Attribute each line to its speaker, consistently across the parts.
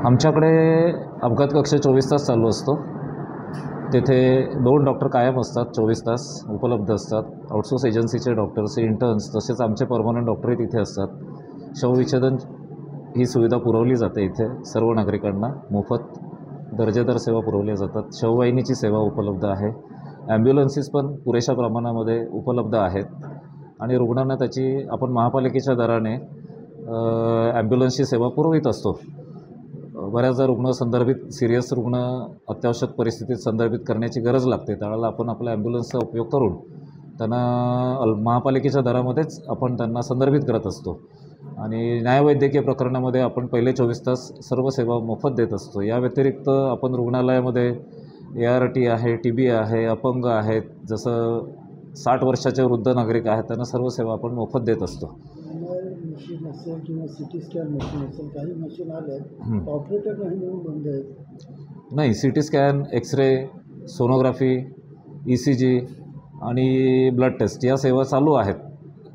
Speaker 1: आमच्याकडे अपघात कक्ष 24 तास चालू असतो। तेथे 2 डॉक्टर कायम असतात, 24 तास उपलब्ध असतात। आउटसोर्स एजन्सीचे डॉक्टर्स, इंटर्न्स तसेच आमचे परमनंट डॉक्टरही तिथे असतात। शवविच्छेदन ही सुविधा पुरवली जाते इथे सर्व नागरिकांना मोफत दर्जेदार सेवा पुरवल्या जातात। शववाहिनीची सेवा उपलब्ध आहे। ॲम्ब्युलन्सेस पण पुरेशा प्रमाणामध्ये उपलब्ध आहेत आणि रुग्णांना त्याची आपण महापालिकेच्या दराने ॲम्ब्युलन्सची सेवा पुरवित असतो। बऱ्याचदा रुग्ण संदर्भित सिरियस रुग्ण अत्यावश्यक परिस्थितीत संदर्भित करण्याची गरज लागते, त्यावेळेला आपण आपल्या ॲम्ब्युलन्सचा उपयोग करून त्यांना महापालिकेच्या दरामध्येच आपण त्यांना संदर्भित करत असतो। आणि न्यायवैद्यकीय प्रकरणामध्ये आपण पहिले 24 तास सर्व सेवा मोफत देत असतो। या व्यतिरिक्त आपण रुग्णालयामध्ये ART आहे, TB आहे, अपंग आहेत, जसं 60 वर्षाचे वृद्ध नागरिक आहेत, त्यांना सर्व सेवा आपण मोफत देत असतो।
Speaker 2: मशीन असेल किंवा CT स्कॅन मशीन असेल, काही मशीन आले ऑपरेटर नाही म्हणून बंद आहेत।
Speaker 1: नाही, CT scan, x ray, sonography, ECG आणि ब्लड टेस्ट या सेवा चालू आहेत।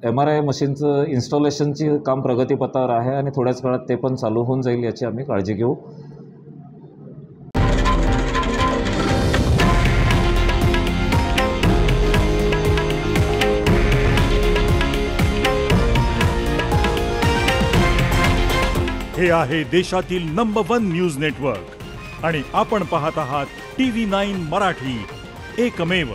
Speaker 1: MRI मशीनचं इन्स्टॉलेशनची काम प्रगतीपथावर आहे आणि थोड्याच काळात ते पण चालू होऊन जाईल याची आम्ही काळजी घेऊ।
Speaker 3: हे आहे देशातील नंबर 1 न्यूज नेटवर्क आणि आपण पाहत आहात TV9 मराठी, एकमेव।